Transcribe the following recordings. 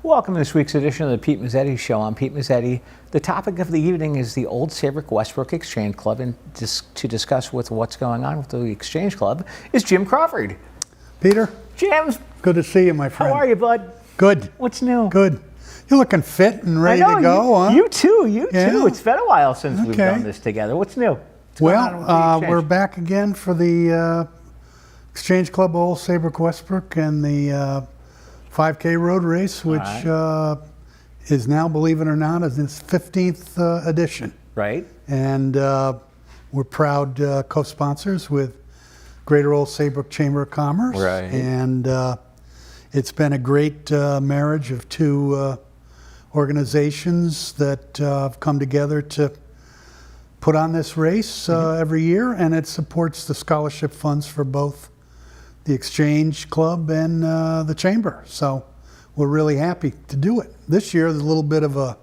Welcome to this week's edition of the Pete Mezzetti Show. I'm Pete Mezzetti. The topic of the evening is the old Saybrook Westbrook Exchange Club, and to discuss what's going on with the Exchange Club is Jim Crawford. Peter? Jim! Good to see you, my friend. How are you, bud? Good. What's new? Good. You're looking fit and ready to go, huh? You too. Yeah. It's been a while since we've done this together. What's new? We're back again for the Exchange Club Old Saybrook Westbrook and the 5K road race, which is now, believe it or not, is its 15th edition. Right. And we're proud co-sponsors with Greater Old Saybrook Chamber of Commerce. Right. And it's been a great marriage of two organizations that have come together to put on this race every year, and it supports the scholarship funds for both the Exchange Club and the Chamber. So we're really happy to do it. This year there's a little bit of a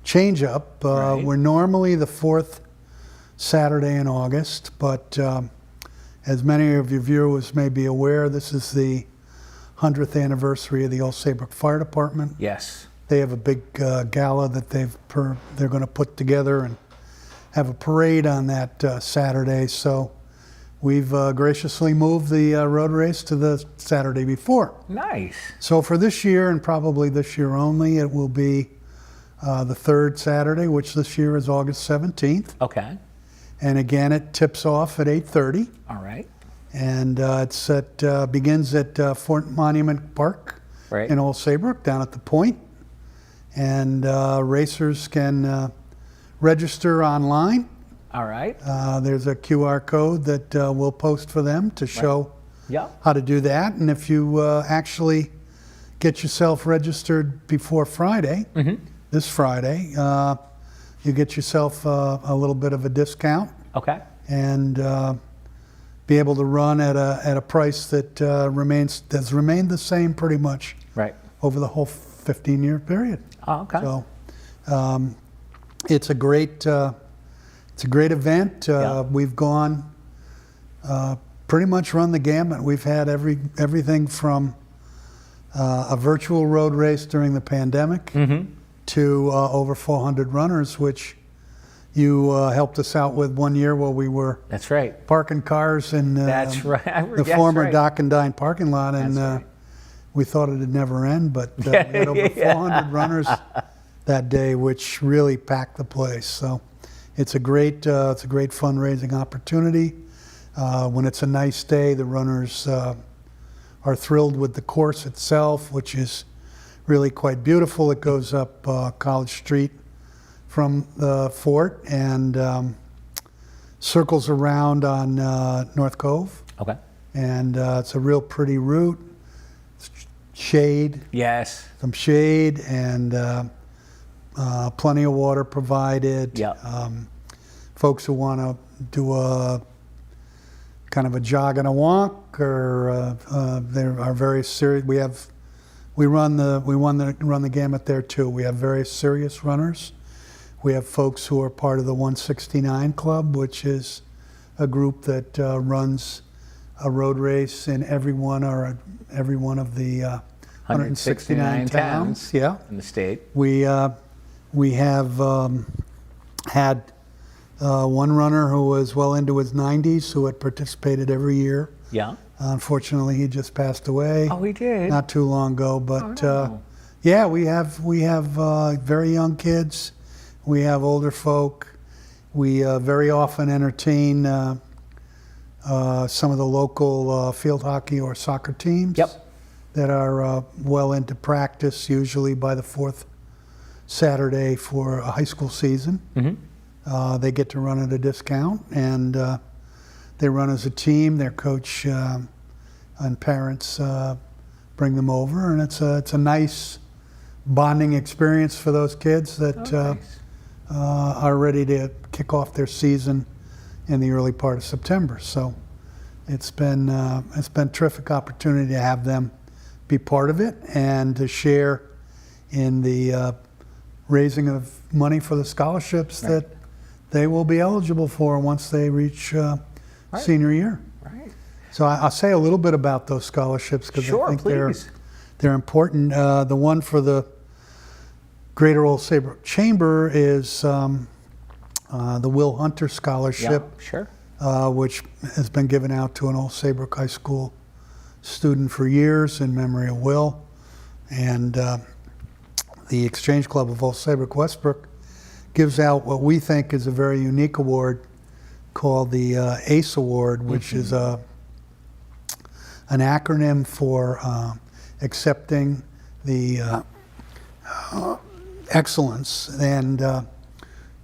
change up. We're normally the fourth Saturday in August, but as many of your viewers may be aware, this is the 100th anniversary of the Old Saybrook Fire Department. Yes. They have a big gala that they're going to put together and have a parade on that Saturday. So we've graciously moved the road race to the Saturday before. Nice. So for this year, and probably this year only, it will be the third Saturday, which this year is August 17th. Okay. And again, it tips off at 8:30. All right. And begins at Fort Monument Park in Old Saybrook, down at the point. And racers can register online. All right. There's a QR code that we'll post for them to show how to do that. And if you actually get yourself registered before Friday, this Friday, you get yourself a little bit of a discount. Okay. And be able to run at a price that has remained the same pretty much over the whole 15-year period. Oh, okay. So it's a great event. We've gone pretty much run the gamut. We've had everything from a virtual road race during the pandemic to over 400 runners, which you helped us out with one year while we were parking cars in the former Dock and Dine parking lot, and we thought it would never end, but we had over 400 runners that day, which really packed the place. So it's a great fundraising opportunity. When it's a nice day, the runners are thrilled with the course itself, which is really quite beautiful. It goes up College Street from the fort and circles around on North Cove. Okay. And it's a real pretty route. Shade. Yes. Some shade and plenty of water provided. Yeah. Folks who want to do a kind of a jog and a walk, or they are very serious. We run the gamut there too. We have very serious runners. We have folks who are part of the 169 Club, which is a group that runs a road race in every one of the 169 towns. Yeah, in the state. We have had one runner who was well into his 90s who had participated every year. Yeah. Unfortunately, he just passed away. Oh, he did? Not too long ago, but no. We have very young kids. We have older folk. We very often entertain some of the local field hockey or soccer teams that are well into practice, usually by the fourth Saturday for a high school season. They get to run at a discount, and they run as a team. Their coach and parents bring them over, and it's a nice bonding experience for those kids that are ready to kick off their season in the early part of September. So it's been a terrific opportunity to have them be part of it and to share in the raising of money for the scholarships that they will be eligible for once they reach senior year. Right. So I'll say a little bit about those scholarships because I think they're important. The one for the Greater Old Saybrook Chamber is the Will Hunter Scholarship, Yeah, sure. which has been given out to an Old Saybrook High School student for years in memory of Will. And the Exchange Club of Old Saybrook Westbrook gives out what we think is a very unique award called the ACE Award, which is an acronym for accepting the excellence and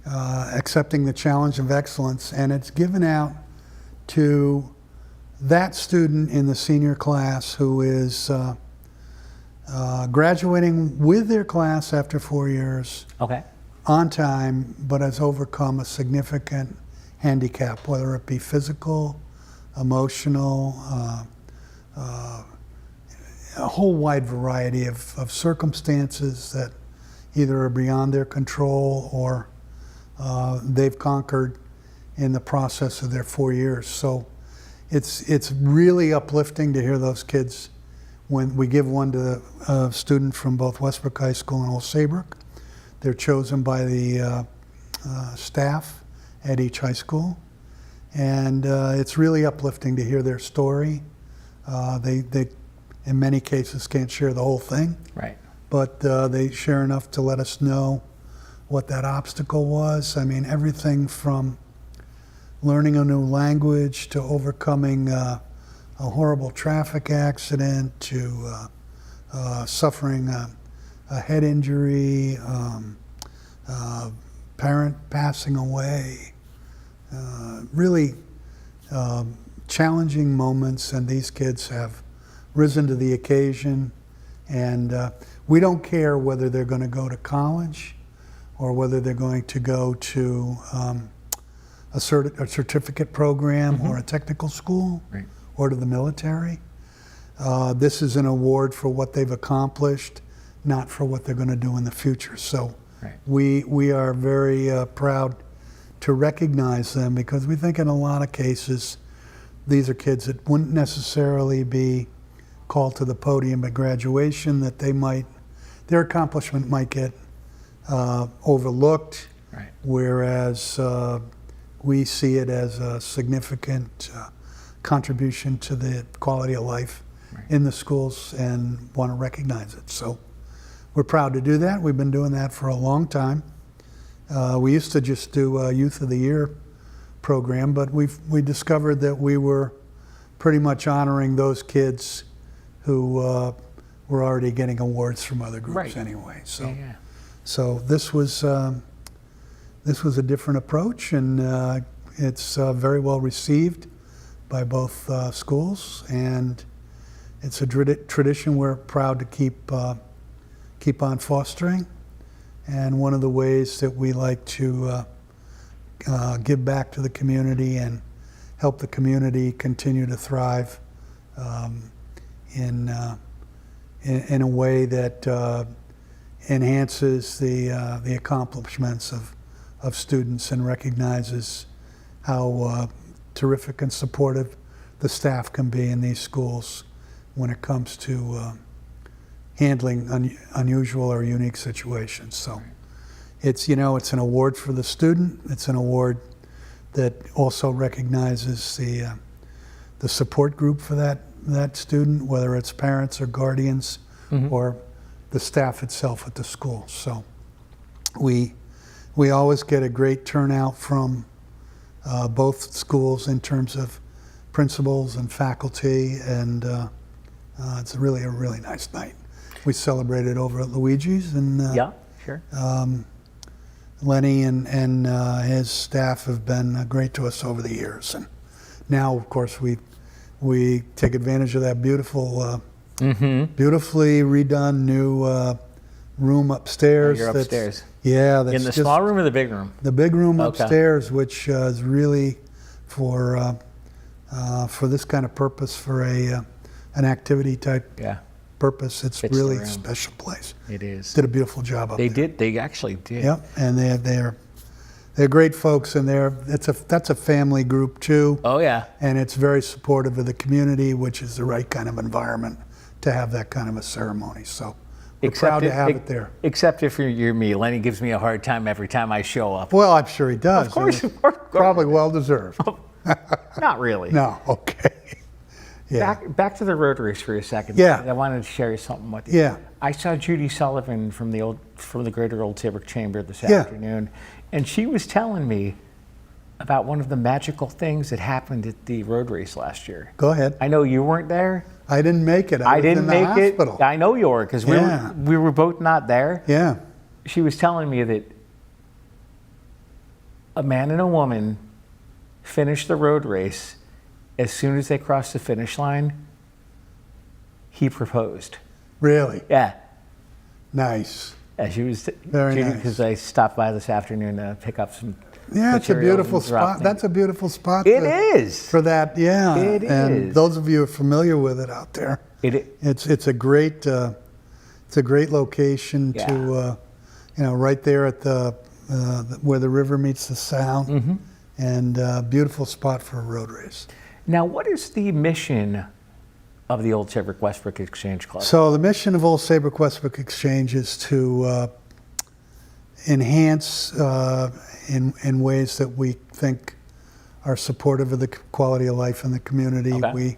accepting the challenge of excellence. And it's given out to that student in the senior class who is graduating with their class after 4 years. Okay. On time, but has overcome a significant handicap, whether it be physical, emotional, a whole wide variety of circumstances that either are beyond their control or they've conquered in the process of their 4 years. So it's really uplifting to hear those kids when we give one to a student from both Westbrook High School and Old Saybrook. They're chosen by the staff at each high school, and it's really uplifting to hear their story. They in many cases can't share the whole thing, Right. but they share enough to let us know what that obstacle was. I mean, everything from learning a new language to overcoming a horrible traffic accident to suffering a head injury, parent passing away, really challenging moments, and these kids have risen to the occasion. And we don't care whether they're going to go to college or whether they're going to go to a certificate program or a technical school, Right. or to the military. This is an award for what they've accomplished, not for what they're going to do in the future. So Right. we are very proud to recognize them, because we think in a lot of cases these are kids that wouldn't necessarily be called to the podium at graduation, that their accomplishment might get overlooked, Right. whereas we see it as a significant contribution to the quality of life in the schools and want to recognize it. So we're proud to do that. We've been doing that for a long time. We used to just do a Youth of the Year program, but we discovered that we were pretty much honoring those kids who were already getting awards from other groups Right. anyway. So, Yeah. so this was a different approach, and it's very well received by both schools, and it's a tradition we're proud to keep on fostering. And one of the ways that we like to give back to the community and help the community continue to thrive in a way that enhances the accomplishments of students and recognizes how terrific and supportive the staff can be in these schools when it comes to handling unusual or unique situations. So it's an award for the student. It's an award that also recognizes the support group for that student, whether it's parents or guardians or the staff itself at the school. So we always get a great turnout from both schools in terms of principals and faculty, and it's really a really nice night. We celebrated over at Luigi's, and Yeah, sure. Lenny and his staff have been great to us over the years. And now, of course, we take advantage of that beautiful, beautifully redone new room upstairs. You're upstairs. Yeah, that's In the just small room or the big room? the big room Okay. upstairs, which is really for this kind of purpose, for an activity type Yeah, purpose. It's Fits the really a room. special place. it is. Did a beautiful job up They there. did. They actually did. Yep, and they're great folks, and that's a family group too, Oh yeah. and it's very supportive of the community, which is the right kind of environment to have that kind of a ceremony. So we're proud to have it there. Except if you're me. Lenny gives me a hard time every time I show up. Well, I'm sure he does. Of course. Probably well deserved. Not really. No, okay. Yeah. Back to the road race for a second. Yeah. I wanted to share something with you. Yeah. I saw Judy Sullivan from the Greater Old Saybrook Chamber this afternoon, and she was telling me about one of the magical things that happened at the road race last year. Go ahead. I know you weren't there. I didn't make it. I didn't make hospital. it. I know you were, because we were both not there. Yeah. She was telling me that a man and a woman finished the road race. As soon as they crossed the finish line, he proposed. Really? Yeah. Nice. Yeah, she was Very nice. Because I stopped by this afternoon to pick up some. Yeah, it's a materials beautiful and drop spot. things. That's a beautiful spot. It is. For that, yeah. It and is. those of you who are familiar with it out there, it's a great location to right there at the where the river meets the sound, and beautiful spot for a road race. Now, what is the mission of the Old Saybrook Westbrook Exchange Club? So the mission of Old Saybrook Westbrook Exchange is to enhance in ways that we think are supportive of the quality of life in the community. Okay.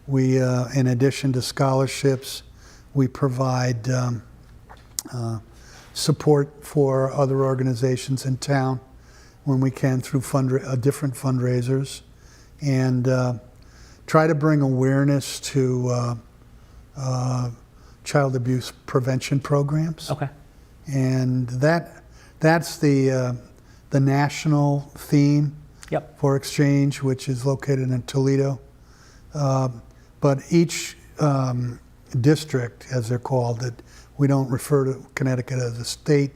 We in addition to scholarships, we provide support for other organizations in town when we can through different fundraisers, and try to bring awareness to child abuse prevention programs. Okay. And that's the national theme for Exchange, which is located in Toledo. But each district, as they're called, that we don't refer to Connecticut as a state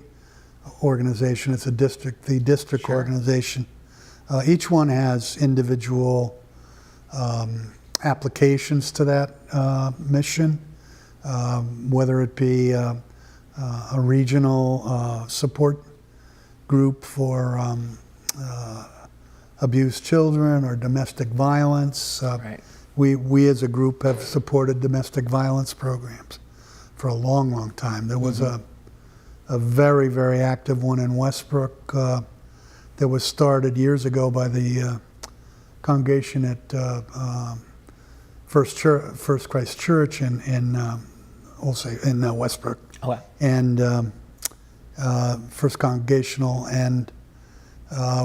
organization, it's a district, the district organization. Each one has individual applications to that mission, whether it be a regional support group for abused children or domestic violence. We as a group have supported domestic violence programs for a long, long time. There was a very, very active one in Westbrook that was started years ago by the congregation at First Christ Church in Westbrook, and First Congregational, and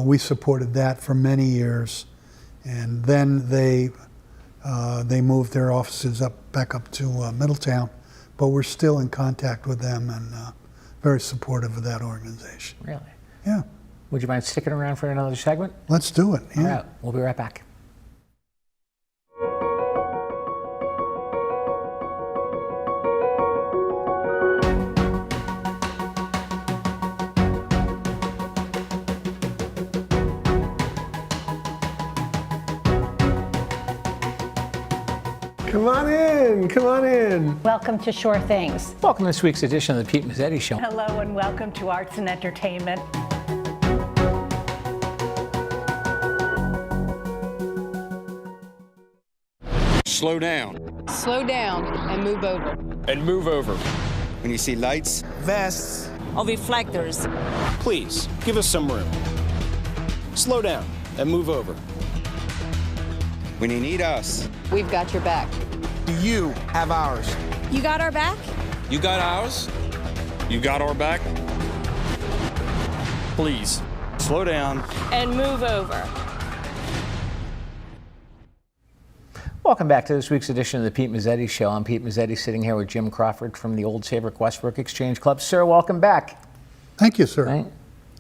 we supported that for many years, and then they moved their offices back up to Middletown, but we're still in contact with them and very supportive of that organization. Really? Yeah. Would you mind sticking around for another segment? Let's do it. Yeah. All right. We'll be right back. Come on in, come on in. Welcome to Sure Things. Welcome to this week's edition of the Pete Mezzetti Show. Hello and welcome to Arts and Entertainment. Slow down. Slow down and move over. And move over. When you see lights, vests, Or reflectors. please give us some room. Slow down and move over. when you need us. We've got your back. Do you have ours? You got our back? You got ours? You got our back? Please, slow down. And move over. Welcome back to this week's edition of the Pete Mezzetti Show. I'm Pete Mezzetti, sitting here with Jim Crawford from the Old Saybrook Westbrook Exchange Club. Sir, welcome back. Thank you, sir. Right?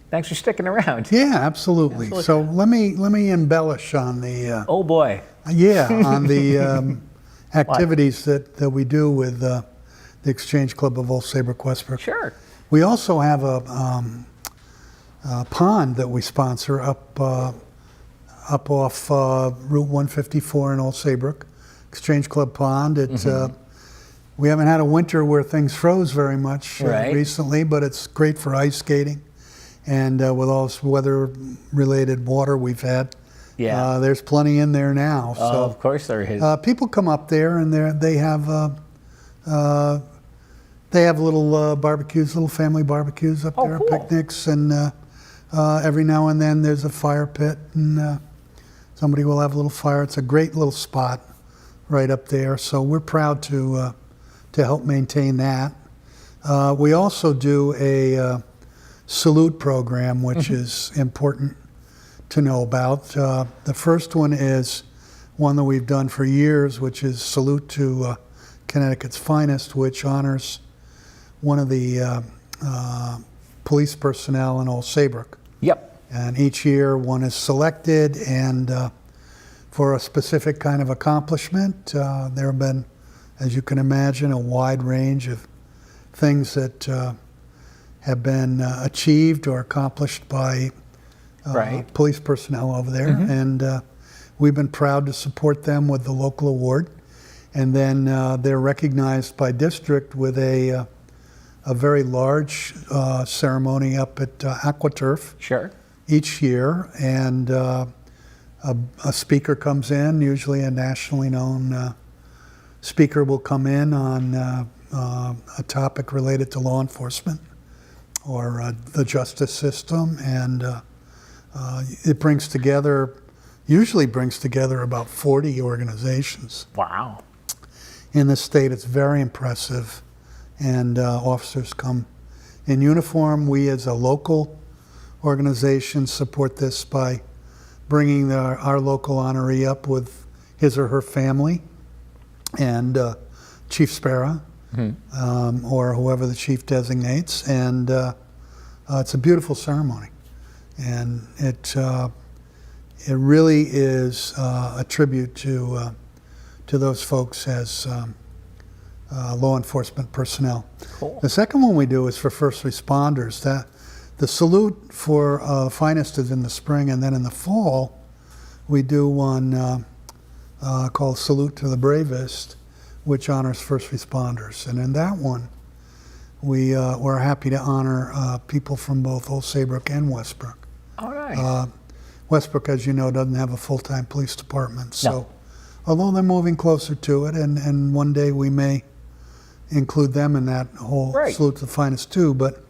Thanks for sticking around. Yeah, absolutely. So let me embellish on the Oh boy. on the activities that we do with the Exchange Club of Old Saybrook Westbrook. Sure. We also have a pond that we sponsor up off Route 154 in Old Saybrook, Exchange Club Pond. We haven't had a winter where things froze very much recently, but it's great for ice skating. And with all this weather-related water we've had, there's plenty in there now. Oh, So of course there is. people come up there, and they have They have little barbecues, little family barbecues up there, cool. picnics, and every now and then there's a fire pit, and somebody will have a little fire. It's a great little spot right up there, so we're proud to help maintain that. We also do a salute program, which is important to know about. The first one is one that we've done for years, which is Salute to Connecticut's Finest, which honors one of the police personnel in Old Saybrook. Yep. And each year one is selected, and for a specific kind of accomplishment. There have been, as you can imagine, a wide range of things that have been achieved or accomplished by Right. police personnel over there. And we've been proud to support them with the local award. And then they're recognized by district with a very large ceremony up at AquaTurf Sure. each year. And a speaker comes in, usually a nationally known speaker will come in on a topic related to law enforcement or the justice system, and it usually brings together about 40 organizations Wow. in the state. It's very impressive, and officers come in uniform. We as a local organization support this by bringing our local honoree up with his or her family and Chief Sparrow, or whoever the chief designates, and it's a beautiful ceremony, and it really is a tribute to those folks as law enforcement personnel. Cool. The second one we do is for first responders. The salute for finest is in the spring, and then in the fall we do one called Salute to the Bravest, which honors first responders. And in that one, we're happy to honor people from both Old Saybrook and Westbrook. All right. Westbrook, as you know, doesn't have a full-time police department. So, No. although they're moving closer to it, and one day we may include them in that whole Right. Salute to the Finest too. But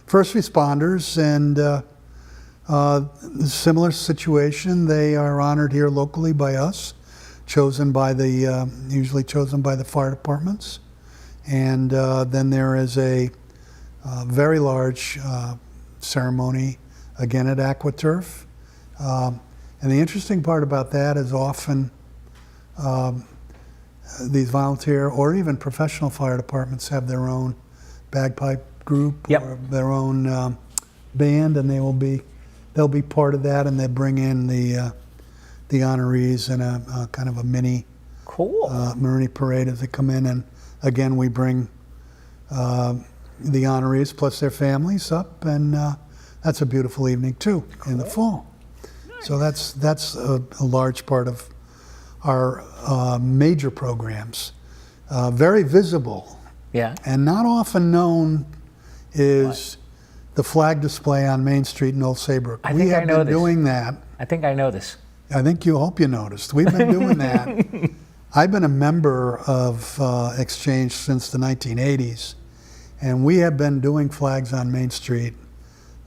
first responders, and similar situation, they are honored here locally by us, usually chosen by the fire departments. And then there is a very large ceremony, again at AquaTurf. And the interesting part about that is often these volunteer or even professional fire departments have their own bagpipe group Yep. or their own band, and they'll be part of that, and they bring in the honorees in a kind of a mini Cool. Marine parade as they come in. And again, we bring the honorees plus their families up, and that's a beautiful evening too in the fall. So that's a large part of our major programs. Very visible Yeah. and not often known is the flag display on Main Street in Old Saybrook. I We think I have know been this. doing that. I think I know this. I think you hope you noticed. We've been doing that. I've been a member of Exchange since the 1980s, and we have been doing flags on Main Street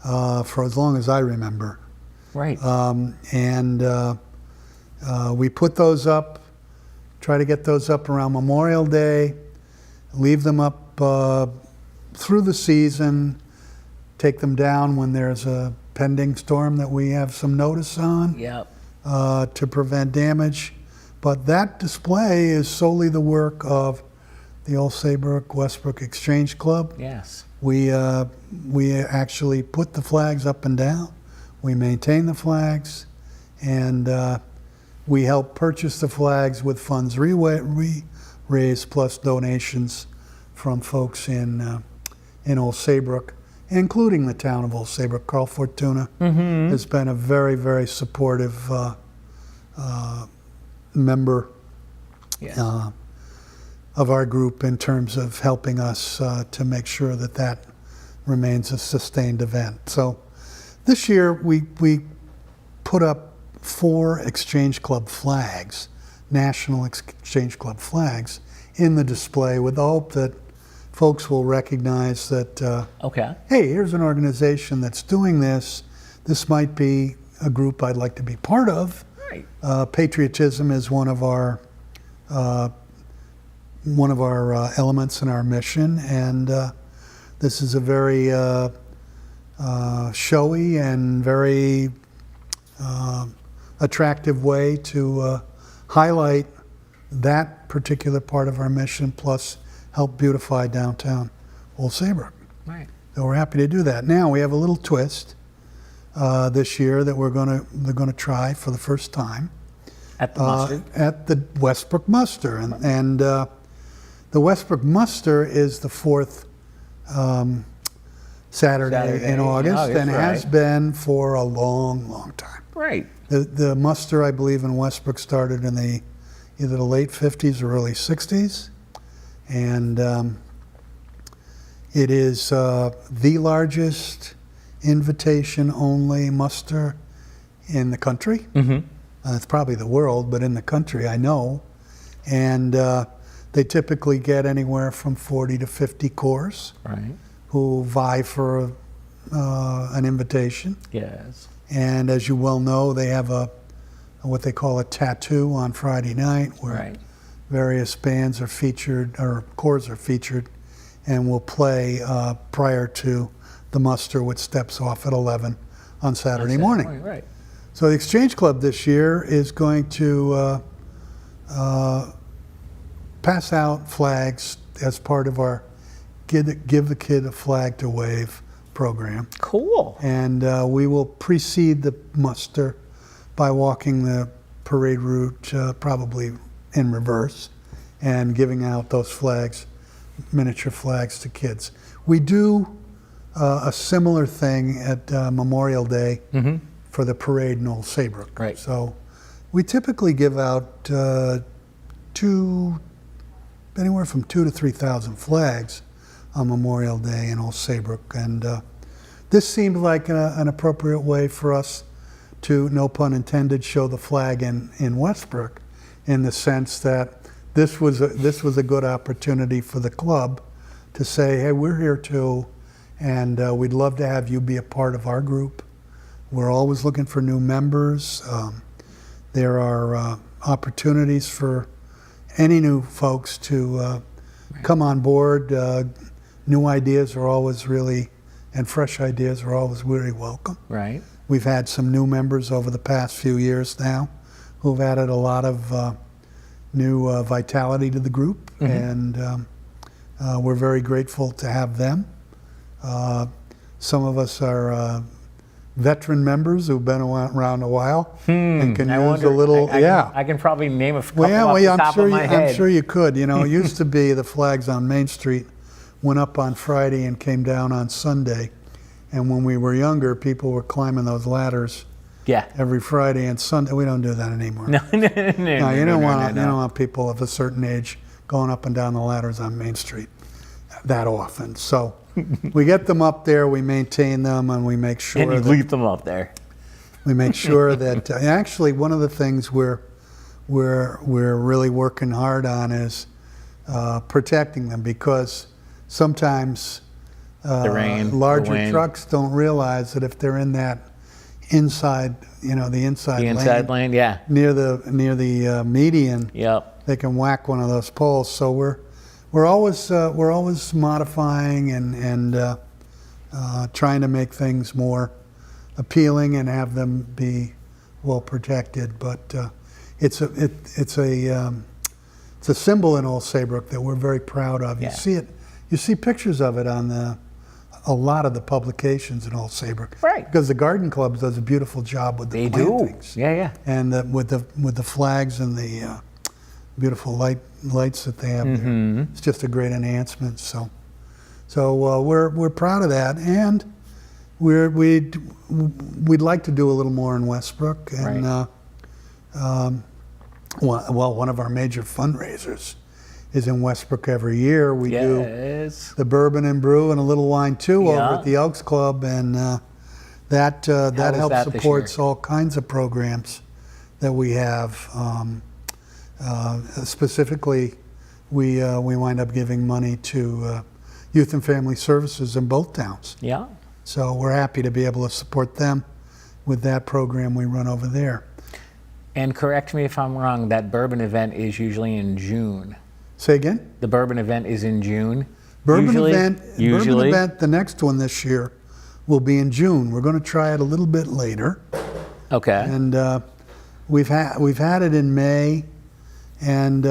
for as long as I remember. Right. We put those up, try to get those up around Memorial Day, leave them up through the season, take them down when there's a pending storm that we have some notice on. Yep. To prevent damage. But that display is solely the work of the Old Saybrook Westbrook Exchange Club. Yes. We actually put the flags up and down. We maintain the flags, and we help purchase the flags with funds raised plus donations from folks in Old Saybrook, including the town of Old Saybrook. Carl Fortuna has been a very, very supportive member Yes. of our group in terms of helping us to make sure that remains a sustained event. So this year we put up 4 Exchange Club flags, National Exchange Club flags, in the display with the hope that folks will recognize that, Okay. hey, here's an organization that's doing this. This might be a group I'd like to be part of. Right. Patriotism is one of our elements in our mission, and this is a very showy and very attractive way to highlight that particular part of our mission, plus help beautify downtown Old Saybrook. Right. So we're happy to do that. Now we have a little twist this year that we're gonna try for the first time At the Mustard. at the Westbrook Muster, and the Westbrook Muster is the fourth Saturday in August, and has been for a long, long time. Right. The muster, I believe, in Westbrook started in either the late 50s or early 60s, and it is the largest invitation-only muster in the country. It's probably the world, but in the country, I know. And they typically get anywhere from 40 to 50 corps Right. who vie for an invitation. Yes. And as you well know, they have what they call a tattoo on Friday night, where Right. various bands are featured, or corps are featured, and will play prior to the muster, which steps off at 11 on Saturday morning. Right. So the Exchange Club this year is going to pass out flags as part of our Give the Kid a Flag to Wave program. Cool. And we will precede the muster by walking the parade route, probably in reverse, and giving out those flags, miniature flags to kids. We do a similar thing at Memorial Day for the parade in Old Saybrook. Right. So we typically give out anywhere from 2,000 to 3,000 flags on Memorial Day in Old Saybrook, and this seemed like an appropriate way for us to, no pun intended, show the flag in Westbrook, in the sense that this was a good opportunity for the club to say, hey, we're here too, and we'd love to have you be a part of our group. We're always looking for new members. There are opportunities for any new folks to come on board. New ideas are always and fresh ideas are always really welcome. Right. We've had some new members over the past few years now who've added a lot of new vitality to the group, and we're very grateful to have them. Some of us are veteran members who've been around a while and can use a little, I can probably name a couple well, off the top of my head. I'm sure you could. You know, it used to be the flags on Main Street went up on Friday and came down on Sunday. And when we were younger, people were climbing those ladders every Friday and Sunday. We don't do that anymore. No, You don't want people of a certain age going up and down the ladders on Main Street that often. So we get them up there, we maintain them, and we make sure and you leave them up there. we make sure that actually one of the things we're really working hard on is protecting them, because sometimes The rain, the larger wind. trucks don't realize that if they're in that inside, the inside lane yeah. near the median, Yep. they can whack one of those poles. So we're always modifying and trying to make things more appealing and have them be well protected. But it's a symbol in Old Saybrook that we're very proud of. Yeah. You see it. You see pictures of it on a lot of the publications in Old Saybrook. Right. Because the Garden Club does a beautiful job with the plantings. Yeah. And with the flags and the beautiful lights that they have there. It's just a great enhancement. So we're proud of that, and we'd like to do a little more in Westbrook. And one of our major fundraisers is in Westbrook every year. We do the Bourbon and Brew and a little wine too over at the Elks Club, and that helps supports all kinds of programs that we have. Specifically, we wind up giving money to Youth and Family Services in both towns. Yeah. So we're happy to be able to support them with that program we run over there. And correct me if I'm wrong, that bourbon event is usually in June. Say again? The bourbon event is in June. Bourbon usually, event, the next one this year, will be in June. We're going to try it a little bit later. Okay. And we've had it in May, and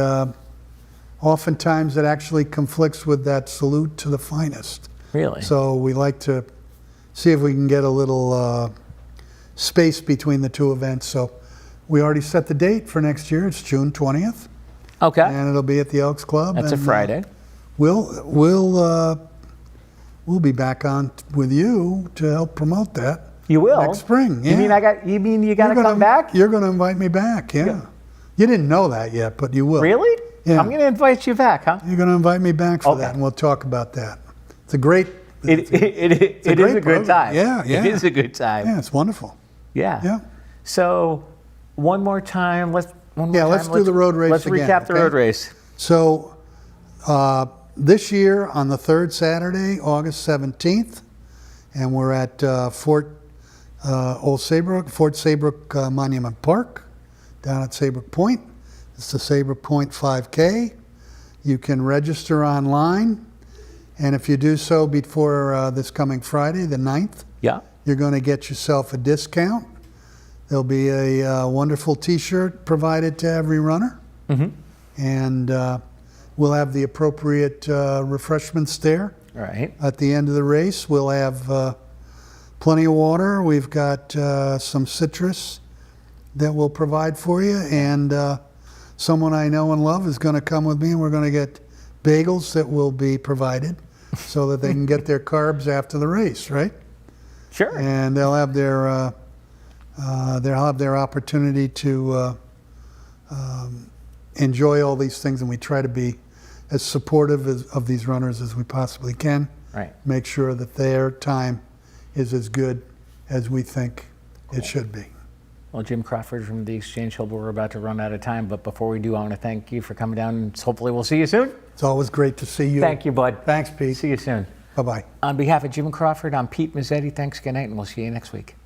oftentimes it actually conflicts with that salute to the finest. Really? So we like to see if we can get a little space between the two events. So we already set the date for next year. It's June 20th, Okay. and it'll be at the Elks Club. That's a and, Friday. We'll be back on with you to help promote that. You will? Next spring. Yeah. You mean you got to come back? You're going to invite me back. Yeah. You didn't know that yet, but you will. Really? Yeah. I'm going to invite you back, huh? You're going to invite me back for Okay. that, and we'll talk about that. It's a great. It is a great good program. time. Yeah, yeah. It is a good time. Yeah, it's wonderful. Yeah. Yeah. So, one more time. Let's do the road race Let's again, recap the okay? road race. So this year on the third Saturday, August 17th, and we're at Fort Saybrook Monument Park down at Saybrook Point. It's the Saybrook Point 5K. You can register online, and if you do so before this coming Friday, the 9th, Yeah. you're going to get yourself a discount. There'll be a wonderful T-shirt provided to every runner, and we'll have the appropriate refreshments there. All right. At the end of the race, we'll have plenty of water. We've got some citrus that we'll provide for you, and someone I know and love is going to come with me, and we're going to get bagels that will be provided so that they can get their carbs after the race, right? Sure. And they'll have their opportunity to enjoy all these things, and we try to be as supportive of these runners as we possibly can. Right. Make sure that their time is as good as we think it should be. Well, Jim Crawford from the Exchange Club, we're about to run out of time, but before we do, I want to thank you for coming down, and hopefully we'll see you soon. It's always great to see you. Thank you, bud. Thanks, Pete. See you soon. Bye-bye. On behalf of Jim Crawford, I'm Pete Mezzetti. Thanks, good night, and we'll see you next week.